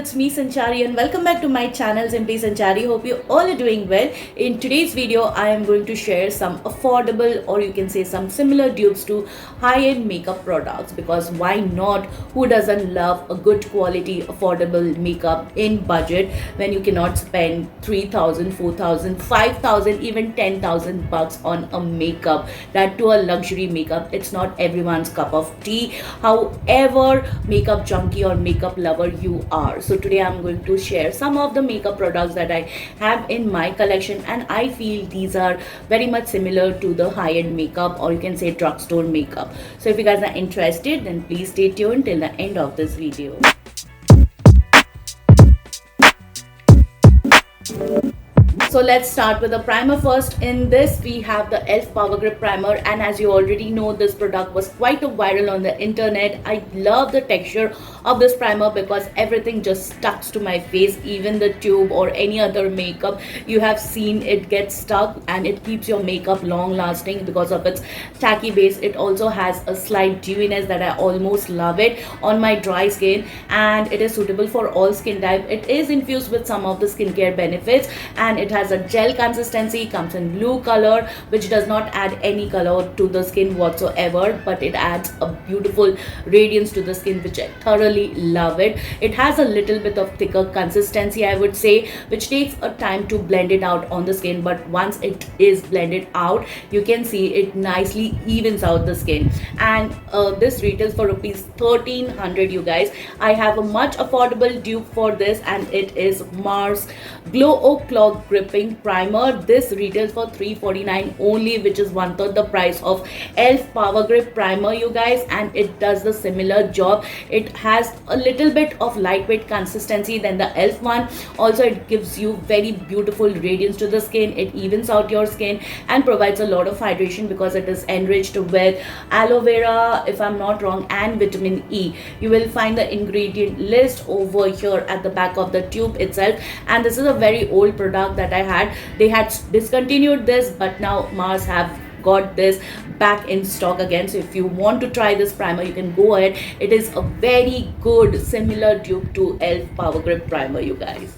it's me Sanchari and welcome back to my channel Simply Sanchari. Hope you all are doing well. In today's video, I am going to share some affordable or you can say some similar dupes to high-end makeup products because why not? Who doesn't love a good quality affordable makeup in budget when you cannot spend 3,000, 4,000, 5,000, even 10,000 bucks on a makeup, that to a luxury makeup. It's not everyone's cup of tea. However, makeup junkie or makeup lover you are. So today I'm going to share some of the makeup products that I have in my collection, and I feel these are very much similar to the high-end makeup or you can say drugstore makeup. So if you guys are interested, then please stay tuned till the end of this video. So let's start with the primer first. In this we have the e.l.f. Power Grip Primer, and as you already know, this product was quite a viral on the internet. I love the texture of this primer because everything just stuck to my face, even the tube or any other makeup you have seen it get stuck, and it keeps your makeup long lasting because of its tacky base. It also has a slight dewiness that I almost love it on my dry skin, and it is suitable for all skin type. It is infused with some of the skincare benefits, and it has a gel consistency, comes in blue color, which does not add any color to the skin whatsoever, but it adds a beautiful radiance to the skin, which I thoroughly love it. It has a little bit of thicker consistency, I would say, which takes a time to blend it out on the skin, but once it is blended out, you can see it nicely evens out the skin. And this retails for rupees 1300, you guys. I have a much affordable dupe for this, and it is Mars Glow Oak Clock Gripping Primer. This retails for 349 only, which is 1/3 the price of e.l.f. Power Grip Primer, you guys, and it does the similar job. It has a little bit of lightweight consistency than the e.l.f. one. Also, it gives you very beautiful radiance to the skin. It evens out your skin and provides a lot of hydration because it is enriched with aloe vera, if I'm not wrong, and vitamin E. You will find the ingredient list over here at the back of the tube itself, and this is a very old product that I had. They had discontinued this, but now Mars have got this back in stock again. So if you want to try this primer, you can go ahead. It is a very good similar dupe to e.l.f. Power Grip Primer, you guys.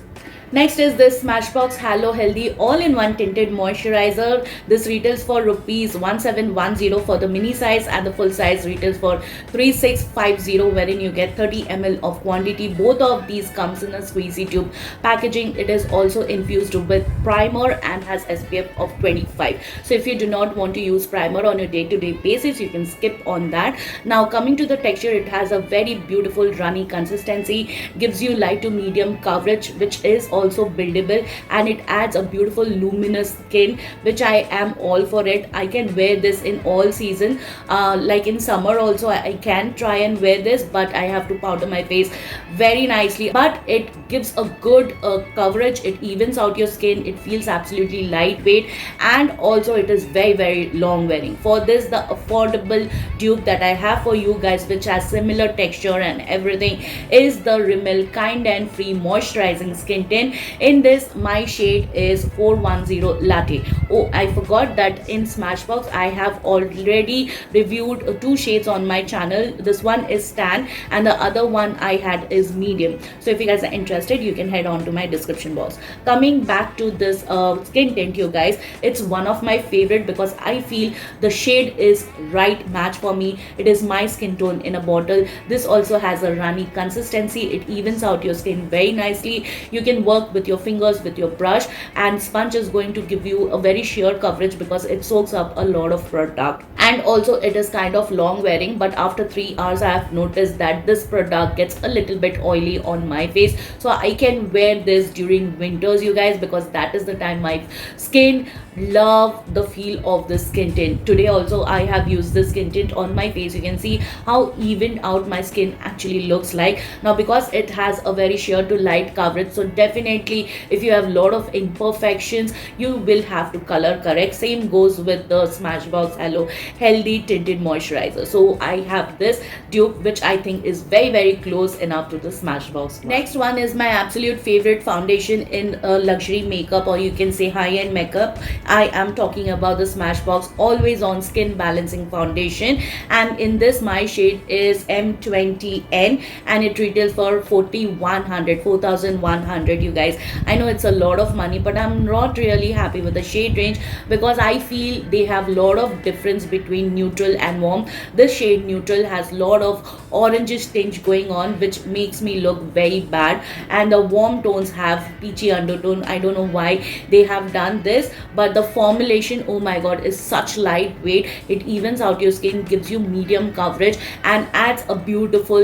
Next is this Smashbox Halo Healthy All-in-One Tinted Moisturizer. This retails for rupees 1710 for the mini size, and the full size retails for 3650, wherein you get 30 ml of quantity. Both of these comes in a squeezy tube packaging. It is also infused with primer and has SPF of 25. So if you do not want to use primer on a day-to-day basis, you can skip on that. Now coming to the texture, it has a very beautiful runny consistency, gives you light to medium coverage, which is also buildable, and it adds a beautiful luminous skin, which I am all for it. I can wear this in all season, like in summer also I can try and wear this, but I have to powder my face very nicely. But it gives a good coverage. It evens out your skin. It feels absolutely lightweight, and also it is very long wearing. For this, the affordable dupe that I have for you guys, which has similar texture and everything, is the Rimmel Kind and Free Moisturizing Skin Tint. In this, my shade is 410 Latte. Oh, I forgot that in Smashbox I have already reviewed two shades on my channel. This one is tan and the other one I had is medium. So if you guys are interested, you can head on to my description box. Coming back to this skin tint, you guys, it's one of my favorite because I feel the shade is right match for me. It is my skin tone in a bottle. This also has a runny consistency. It evens out your skin very nicely. You can work with your fingers, with your brush, and sponge is going to give you a very sheer coverage because it soaks up a lot of product. And also it is kind of long wearing, but after 3 hours I have noticed that this product gets a little bit oily on my face. So I can wear this during winters, you guys, because that is the time my skin love the feel of the skin tint. Today also I have used this skin tint on my face. You can see how evened out my skin actually looks like now because it has a very sheer to light coverage. So definitely if you have a lot of imperfections, you will have to color correct. Same goes with the Smashbox Halo healthy tinted moisturizer. So I have this dupe, which I think is very close enough to the Smashbox. Next one is my absolute favorite foundation in luxury makeup, or you can say high-end makeup. I am talking about the Smashbox Always On Skin Balancing Foundation, and in this my shade is M20N, and it retails for 4,100, you guys. I know it's a lot of money, but I'm not really happy with the shade range because I feel they have a lot of difference between neutral and warm. This shade neutral has a lot of orangish tinge going on, which makes me look very bad, and the warm tones have peachy undertone. I don't know why they have done this, but the formulation, oh my god, is such lightweight. It evens out your skin, gives you medium coverage, and adds a beautiful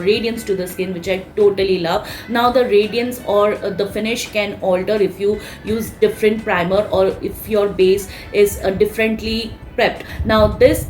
radiance to the skin, which I totally love. Now the radiance or the finish can alter if you use different primer or if your base is differently prepped. Now this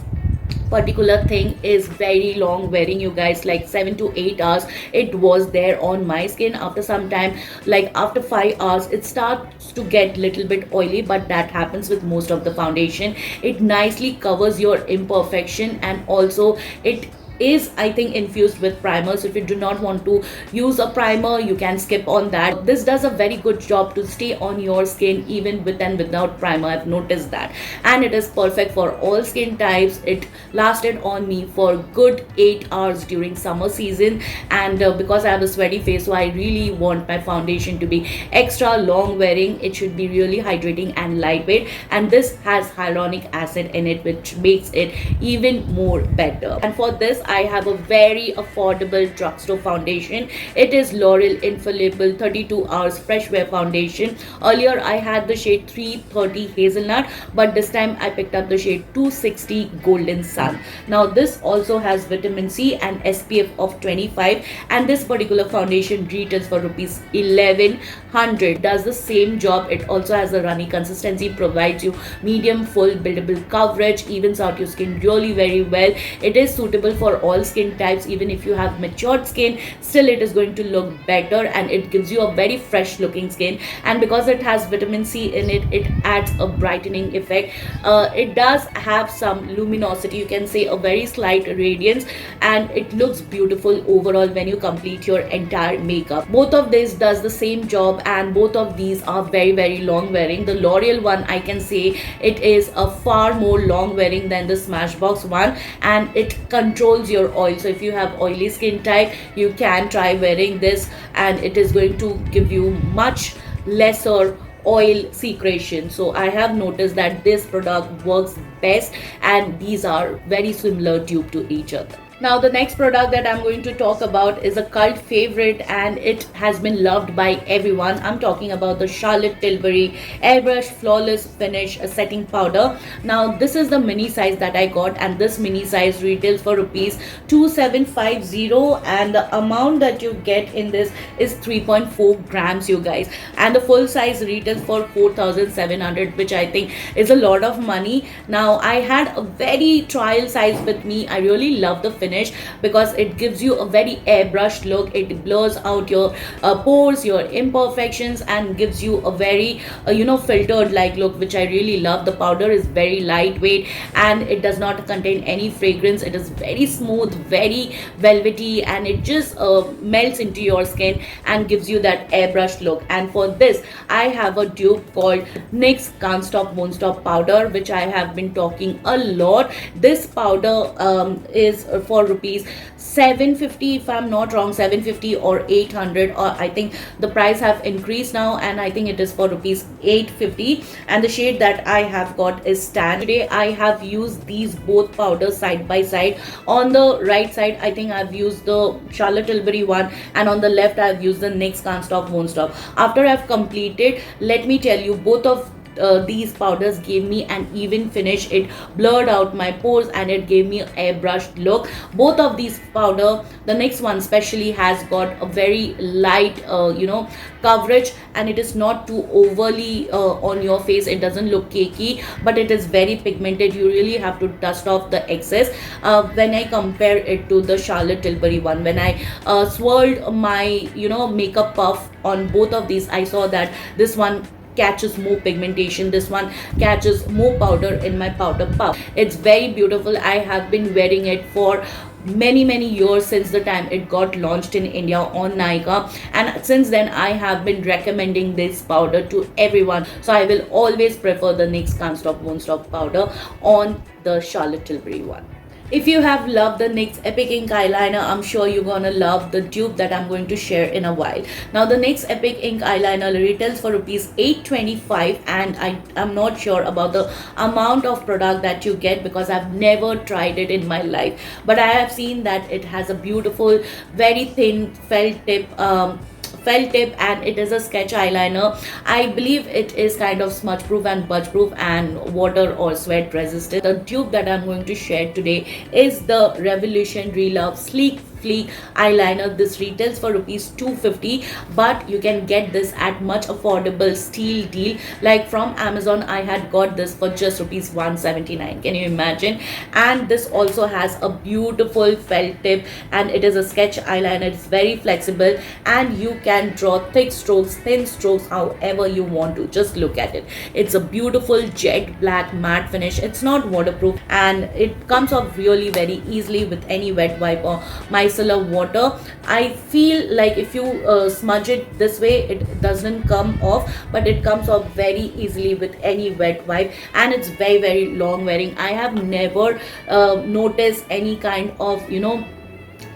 particular thing is very long wearing, you guys, like 7 to 8 hours it was there on my skin. After some time, like after 5 hours, it starts to get little bit oily, but that happens with most of the foundation. It nicely covers your imperfection, and also it is, I think, infused with primer. So if you do not want to use a primer, you can skip on that. This does a very good job to stay on your skin even with and without primer. I've noticed that, and it is perfect for all skin types. It lasted on me for good 8 hours during summer season, and because I have a sweaty face, so I really want my foundation to be extra long wearing. It should be really hydrating and lightweight, and this has hyaluronic acid in it, which makes it even more better. And for this I have a very affordable drugstore foundation. It is L'Oreal Infallible 32 Hours Fresh Wear Foundation. Earlier I had the shade 330 Hazelnut, but this time I picked up the shade 260 Golden Sun. Now this also has vitamin C and SPF of 25, and this particular foundation retails for rupees 1100. Does the same job. It also has a runny consistency, provides you medium full buildable coverage, evens out your skin really very well. It is suitable for all skin types. Even if you have matured skin, still it is going to look better, and it gives you a very fresh looking skin. And because it has vitamin C in it, it adds a brightening effect. It does have some luminosity, you can say a very slight radiance, and it looks beautiful overall when you complete your entire makeup. Both of these does the same job, and both of these are very long wearing. The L'Oreal one, I can say it is a far more long wearing than the Smashbox one, and it controls your oil. So if you have oily skin type, you can try wearing this, and it is going to give you much lesser oil secretion. So I have noticed that this product works best, and these are very similar dupe to each other. Now the next product that I'm going to talk about is a cult favorite, and it has been loved by everyone. I'm talking about the Charlotte Tilbury Airbrush Flawless Finish Setting Powder. Now this is the mini size that I got, and this mini size retails for rupees 2750, and the amount that you get in this is 3.4 grams, you guys. And the full size retails for 4700, which I think is a lot of money. Now I had a very trial size with me. I really love the finish because it gives you a very airbrush look. It blurs out your pores, your imperfections, and gives you a very filtered like look, which I really love. The powder is very lightweight, and it does not contain any fragrance. It is very smooth, very velvety, and it just melts into your skin and gives you that airbrush look. And for this I have a dupe called NYX Can't Stop Won't Stop powder, which I have been talking a lot. This powder is for rupees 750, if I'm not wrong, 750 or 800, or I think the price have increased now, and I think it is for rupees 850. And the shade that I have got is Tan. Today I have used these both powders side by side. On the right side I think I've used the Charlotte Tilbury one, and on the left I've used the NYX Can't Stop Won't Stop. After I've completed, let me tell you, both of these powders gave me an even finish. It blurred out my pores, and it gave me an airbrushed look. Both of these powder, the next one especially, has got a very light coverage, and it is not too overly on your face. It doesn't look cakey, but it is very pigmented. You really have to dust off the excess. When I compare it to the Charlotte Tilbury one, when I swirled my makeup puff on both of these, I saw that this one catches more pigmentation. This one catches more powder in my powder puff. It's very beautiful. I have been wearing it for many years since the time it got launched in India on Nykaa, and since then I have been recommending this powder to everyone. So I will always prefer the NYX Can't Stop Won't Stop powder on the Charlotte Tilbury one. If you have loved the NYX Epic Ink eyeliner, I'm sure you're gonna love the dupe that I'm going to share in a while. Now the NYX Epic Ink eyeliner retails for rupees 825, and I am not sure about the amount of product that you get because I've never tried it in my life. But I have seen that it has a beautiful, very thin felt tip, and it is a sketch eyeliner. I believe it is kind of smudge proof and budge proof and water or sweat resistant. The tube that I'm going to share today is the Revolution Relove Sleek Fleek eyeliner. This retails for rupees 250, but you can get this at much affordable steal deal. Like from Amazon, I had got this for just rupees 179. Can you imagine? And this also has a beautiful felt tip, and it is a sketch eyeliner. It's very flexible, and you can draw thick strokes, thin strokes, however you want to. Just look at it. It's a beautiful jet black matte finish. It's not waterproof, and it comes off really very easily with any wet wipe or micellar water. I feel like if you smudge it this way, it doesn't come off, but it comes off very easily with any wet wipe, and it's very long wearing. I have never noticed any kind of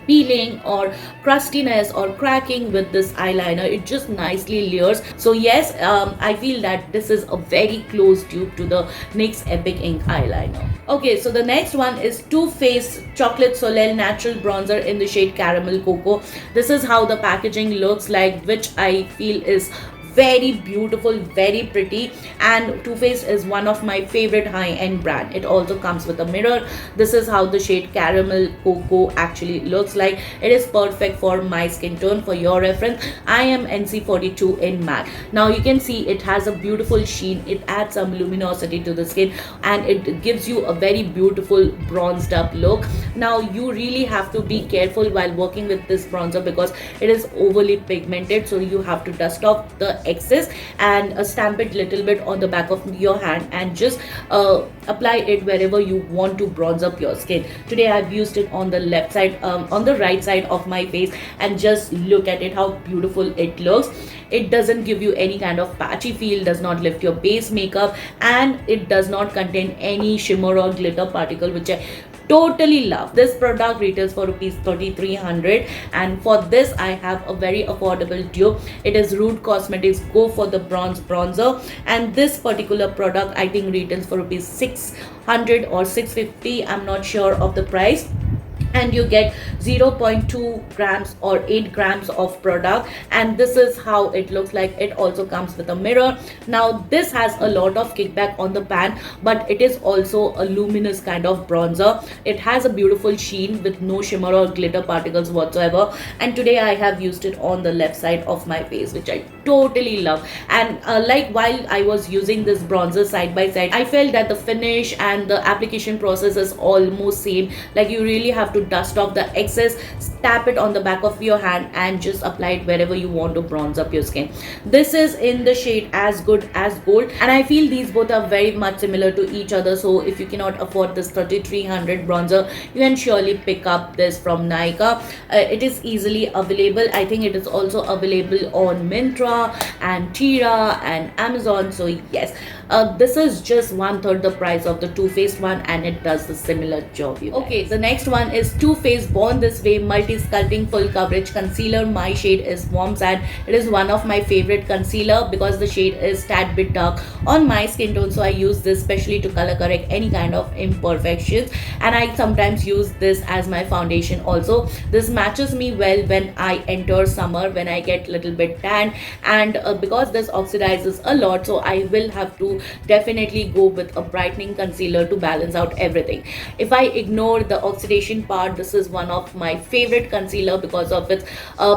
peeling or crustiness or cracking with this eyeliner. It just nicely layers. So yes, I feel that this is a very close dupe to the NYX Epic Ink eyeliner. Okay, so the next one is Too Faced Chocolate Soleil Natural Bronzer in the shade Caramel Cocoa. This is how the packaging looks like, which I feel is very beautiful, very pretty, and Too Faced is one of my favorite high-end brand. It also comes with a mirror. This is how the shade Caramel Cocoa actually looks like. It is perfect for my skin tone. For your reference, I am NC42 in matte. Now you can see it has a beautiful sheen. It adds some luminosity to the skin, and it gives you a very beautiful bronzed up look. Now you really have to be careful while working with this bronzer because it is overly pigmented, so you have to dust off the excess and stamp it little bit on the back of your hand and just apply it wherever you want to bronze up your skin. Today I've used it on the left side, on the right side of my face, and just look at it, how beautiful it looks. It doesn't give you any kind of patchy feel, does not lift your base makeup, and it does not contain any shimmer or glitter particle, which I totally love. This product retails for rupees 3300, and for this I have a very affordable dupe. It is Rude Cosmetics Go for the Bronze Bronzer, and this particular product I think retails for rupees 600 or 650. I'm not sure of the price, and you get 0.2 grams or 8 grams of product, and this is how it looks like. It also comes with a mirror. Now this has a lot of kickback on the pan, but it is also a luminous kind of bronzer. It has a beautiful sheen with no shimmer or glitter particles whatsoever, and today I have used it on the left side of my face, which I totally love. And like while I was using this bronzer side by side, I felt that the finish and the application process is almost same. Like you really have to dust off the excess, tap it on the back of your hand, and just apply it wherever you want to bronze up your skin. This is in the shade As Good As Gold, and I feel these both are very much similar to each other. So if you cannot afford this 3300 bronzer, you can surely pick up this from Nykaa. It is easily available. I think it is also available on Myntra and Tira and Amazon. So yes, this is just 1/3 the price of the Too Faced one, and it does the similar job. Okay, the next one is Too Faced Born This Way Multi-Sculpting Full Coverage Concealer. My shade is Warm Sand. It is one of my favorite concealer because the shade is tad bit dark on my skin tone, so I use this especially to color correct any kind of imperfections, and I sometimes use this as my foundation also. This matches me well when I enter summer, when I get little bit tan, and because this oxidizes a lot, so I will have to definitely go with a brightening concealer to balance out everything. If I ignore the oxidation part part, this is one of my favorite concealer because of its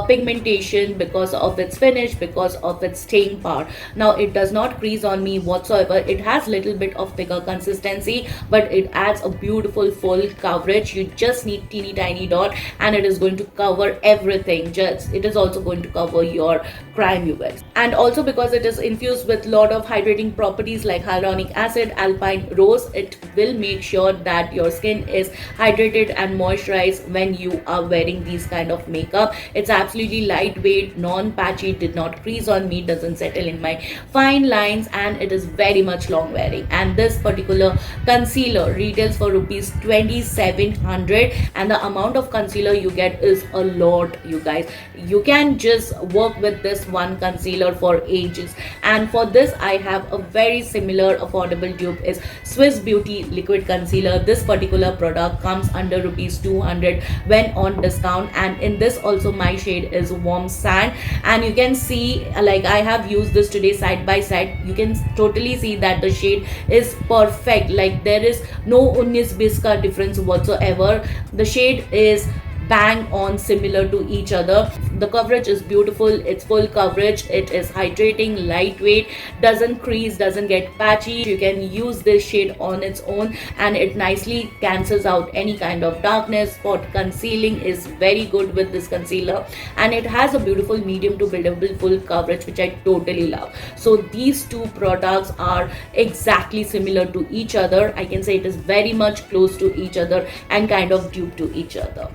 pigmentation, because of its finish, because of its staying power. Now it does not crease on me whatsoever. It has little bit of thicker consistency, but it adds a beautiful full coverage. You just need teeny tiny dot and it is going to cover everything. Just it is also going to cover your crime, you guys. And also because it is infused with lot of hydrating properties like hyaluronic acid, alpine rose, it will make sure that your skin is hydrated and moisturized when you are wearing these kind of makeup. It's absolutely lightweight, non-patchy, did not crease on me, doesn't settle in my fine lines, and it is very much long wearing. And this particular concealer retails for rupees 2700, and the amount of concealer you get is a lot, you guys. You can just work with this one concealer for ages. And for this I have a very similar affordable dupe, is Swiss Beauty liquid concealer. This particular product comes under rupees 200 when on discount, and in this also my shade is warm sand. And you can see, like, I have used this today side by side. You can totally see that the shade is perfect. Like, there is no 19-20 ka difference whatsoever. The shade is bang on similar to each other. The coverage is beautiful, it's full coverage, it is hydrating, lightweight, doesn't crease, doesn't get patchy. You can use this shade on its own and it nicely cancels out any kind of darkness. Spot concealing is very good with this concealer, and it has a beautiful medium to buildable full coverage, which I totally love. So these two products are exactly similar to each other. I can say it is very much close to each other and kind of dupe to each other.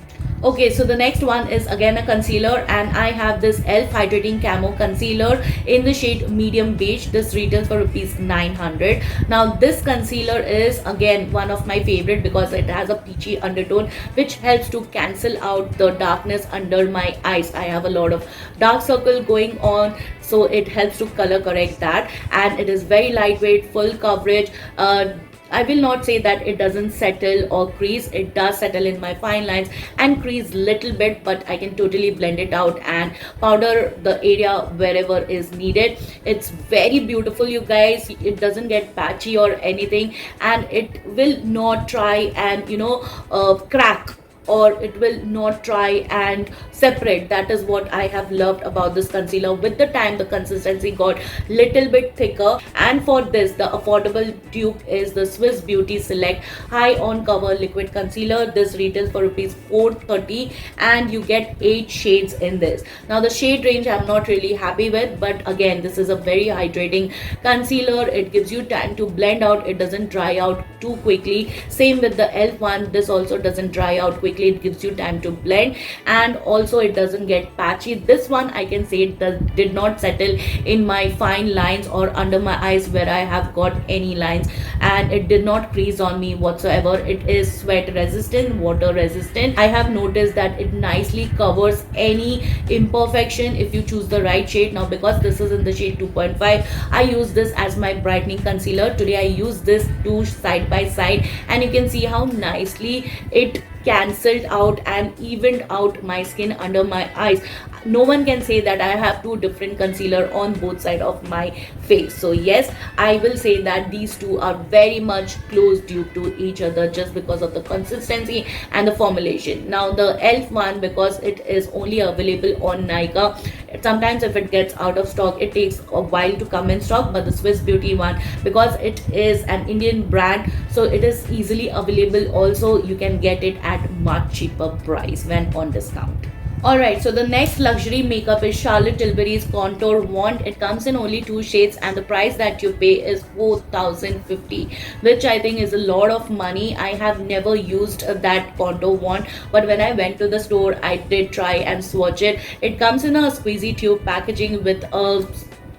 Okay, so the next one is again a concealer, and I have this e.l.f. Hydrating Camo Concealer in the shade Medium Beige. This retails for rupees 900. Now this concealer is again one of my favorite because it has a peachy undertone which helps to cancel out the darkness under my eyes. I have a lot of dark circle going on, so it helps to color correct that, and it is very lightweight, full coverage. I will not say that it doesn't settle or crease. It does settle in my fine lines and crease little bit, but I can totally blend it out and powder the area wherever is needed. It's very beautiful, you guys. It doesn't get patchy or anything, and it will not try and crack, or it will not try and separate. That is what I have loved about this concealer. With the time the consistency got little bit thicker, and for this the affordable dupe is the Swiss Beauty Select High On Cover Liquid Concealer. This retails for rupees 430 and you get 8 shades in this. Now the shade range I'm not really happy with, but again this is a very hydrating concealer. It gives you time to blend out, it doesn't dry out too quickly. Same with the e.l.f. one, this also doesn't dry out quickly. It gives you time to blend, and also it doesn't get patchy. This one I can say it did not settle in my fine lines or under my eyes where I have got any lines, and it did not crease on me whatsoever. It is sweat resistant, water resistant. I have noticed that it nicely covers any imperfection if you choose the right shade. Now because this is in the shade 2.5, I use this as my brightening concealer. Today I use this two side by side, and you can see how nicely it cancelled out and evened out my skin under my eyes. No one can say that I have two different concealer on both sides of my face. So yes, I will say that these two are very much close due to each other just because of the consistency and the formulation. Now the e.l.f. one, because it is only available on Nykaa, sometimes if it gets out of stock it takes a while to come in stock, but the Swiss Beauty one, because it is an Indian brand, so it is easily available. Also you can get it at much cheaper price when on discount. Alright, so the next luxury makeup is Charlotte Tilbury's Contour Wand. It comes in only 2 shades and the price that you pay is 4050, which I think is a lot of money. I have never used that contour wand, but when I went to the store I did try and swatch it. It comes in a squeezy tube packaging with a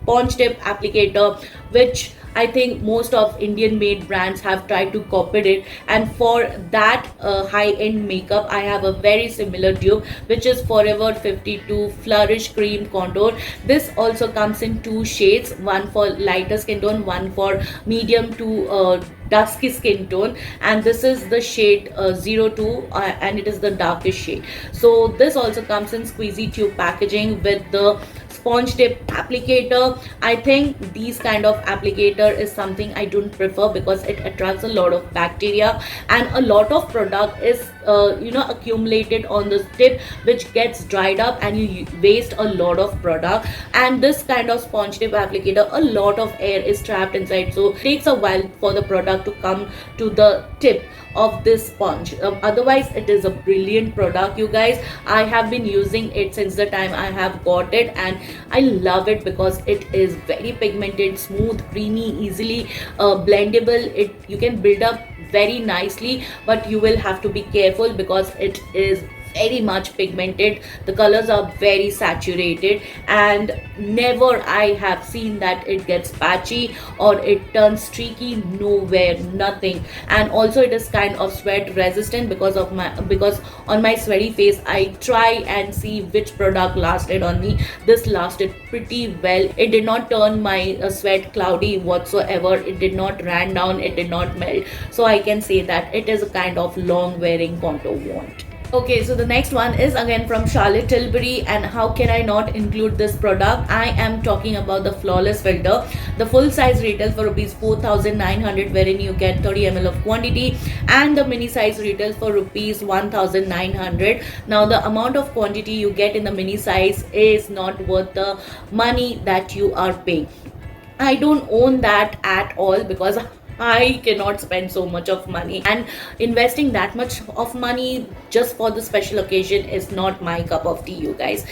sponge tip applicator, which I think most of Indian made brands have tried to copy it, and for that high-end makeup I have a very similar dupe, which is Forever 52 Flourish Cream Contour. This also comes in 2 shades, one for lighter skin tone, one for medium to dusky skin tone, and this is the shade 02 and it is the darkest shade. So this also comes in squeezy tube packaging with the sponge tip applicator. I think these kind of applicator is something I don't prefer because it attracts a lot of bacteria, and a lot of product is accumulated on the tip, which gets dried up and you waste a lot of product. And this kind of sponge tip applicator, a lot of air is trapped inside, so it takes a while for the product to come to the tip of this sponge. Otherwise it is a brilliant product, you guys. I have been using it since the time I have got it, and I love it because it is very pigmented, smooth, creamy, easily blendable. You can build up very nicely, but you will have to be careful because it is very much pigmented. The colors are very saturated, and never I have seen that it gets patchy or it turns streaky. Nowhere, nothing. And also it is kind of sweat resistant because on my sweaty face I try and see which product lasted on me. This lasted pretty well. It did not turn my sweat cloudy whatsoever. It did not ran down, it did not melt. So I can say that it is a kind of long wearing contour wand. Okay, so the next one is again from Charlotte Tilbury, and how can I not include this product? I am talking about the Flawless Filter. The full size retails for rupees 4,900, wherein you get 30 ml of quantity, and the mini size retails for rupees 1,900. Now the amount of quantity you get in the mini size is not worth the money that you are paying. I don't own that at all because I cannot spend so much of money, and investing that much of money just for the special occasion is not my cup of tea, you guys.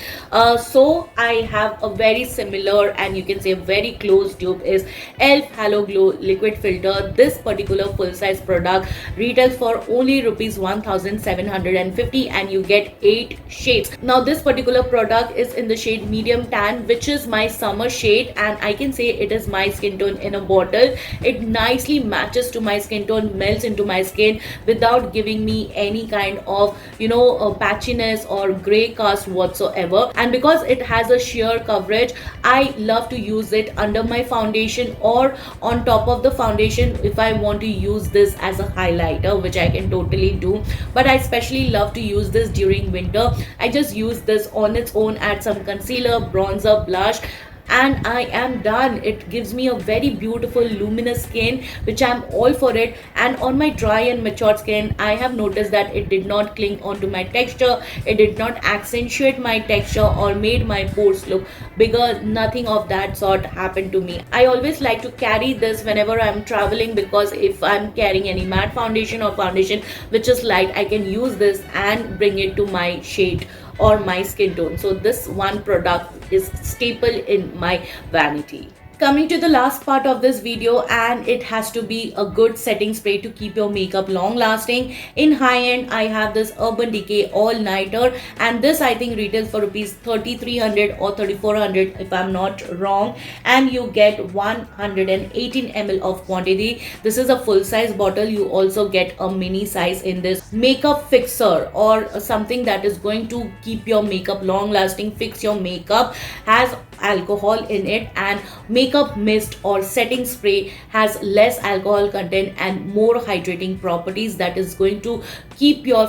So I have a very similar and you can say very close dupe is ELF Halo Glow Liquid Filter. This particular full size product retails for only rupees 1,750, and you get 8 shades. Now this particular product is in the shade medium tan, which is my summer shade, and I can say it is my skin tone in a bottle. It nicely matches to my skin tone, melts into my skin without giving me any kind of patchiness or gray cast whatsoever. And because it has a sheer coverage, I love to use it under my foundation or on top of the foundation if I want to use this as a highlighter, which I can totally do. But I especially love to use this during winter. I just use this on its own, add some concealer, bronzer, blush, and I am done. It gives me a very beautiful luminous skin, which I'm all for it. And on my dry and matured skin, I have noticed that it did not cling onto my texture, it did not accentuate my texture or made my pores look bigger. Nothing of that sort happened to me. I always like to carry this whenever I'm traveling, because if I'm carrying any matte foundation or foundation which is light, I can use this and bring it to my shade or my skin tone. So this one product is staple in my vanity. Coming to the last part of this video, and it has to be a good setting spray to keep your makeup long lasting. In high end, I have this Urban Decay All Nighter, and this I think retails for rupees 3,300 or 3,400 if I'm not wrong, and you get 118 ml of quantity. This is a full size bottle. You also get a mini size in this. Makeup fixer or something that is going to keep your makeup long lasting, fix your makeup, has alcohol in it, and makeup mist or setting spray has less alcohol content and more hydrating properties that is going to keep your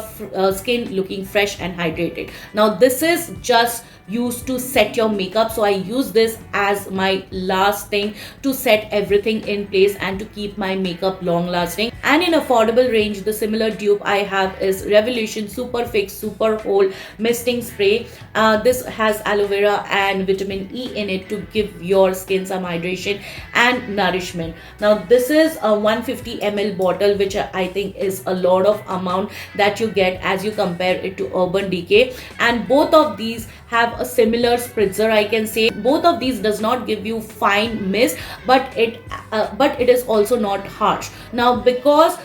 skin looking fresh and hydrated. Now this is just used to set your makeup, so I use this as my last thing to set everything in place and to keep my makeup long lasting. And in affordable range, the similar dupe I have is Revolution Super Fix Super Hold Misting Spray. This has aloe vera and vitamin E in it to give your skin some hydration and nourishment. Now this is a 150 ml bottle, which I think is a lot of amount that you get as you compare it to Urban Decay, and both of these have a similar spritzer. I can say both of these does not give you fine mist, but it is also not harsh. Now because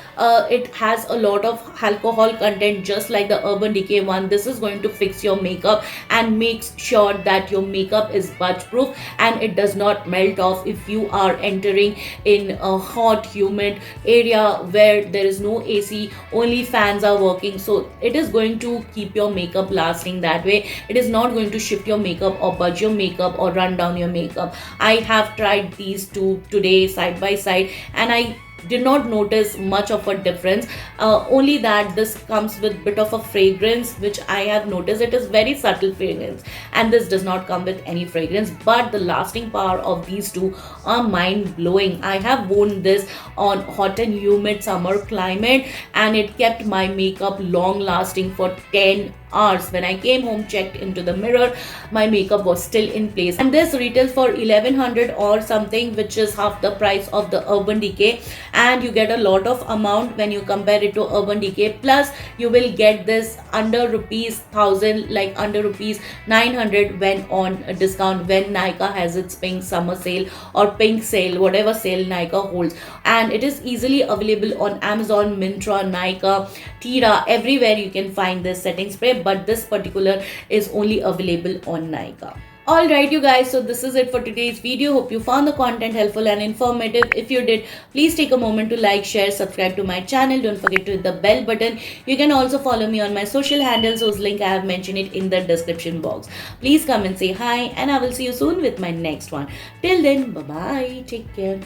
it has a lot of alcohol content just like the Urban Decay one, this is going to fix your makeup and makes sure that your makeup is budge proof and it does not melt off if you are entering in a hot humid area where there is no AC, only fans are working. So it is going to keep your makeup lasting that way. It is not going to shift your makeup or budge your makeup or run down your makeup. I have tried these two today side by side, and I did not notice much of a difference. Only that this comes with bit of a fragrance, which I have noticed. It is very subtle fragrance, and this does not come with any fragrance, but the lasting power of these two are mind blowing. I have worn this on hot and humid summer climate, and it kept my makeup long lasting for 10 hours. When I came home, checked into the mirror, my makeup was still in place. And this retails for 1100 or something, which is half the price of the Urban Decay, and you get a lot of amount when you compare it to Urban Decay. Plus you will get this under rupees 1000, like under rupees 900 when on a discount, when Nykaa has its pink summer sale or pink sale, whatever sale Nykaa holds. And it is easily available on Amazon, Myntra, Nykaa, Tira, everywhere you can find this setting spray, but this particular is only available on Nykaa. Alright you guys, so this is it for today's video. Hope you found the content helpful and informative. If you did, please take a moment to like, share, subscribe to my channel. Don't forget to hit the bell button. You can also follow me on my social handles, whose link I have mentioned it in the description box. Please come and say hi, and I will see you soon with my next one. Till then, bye bye, take care.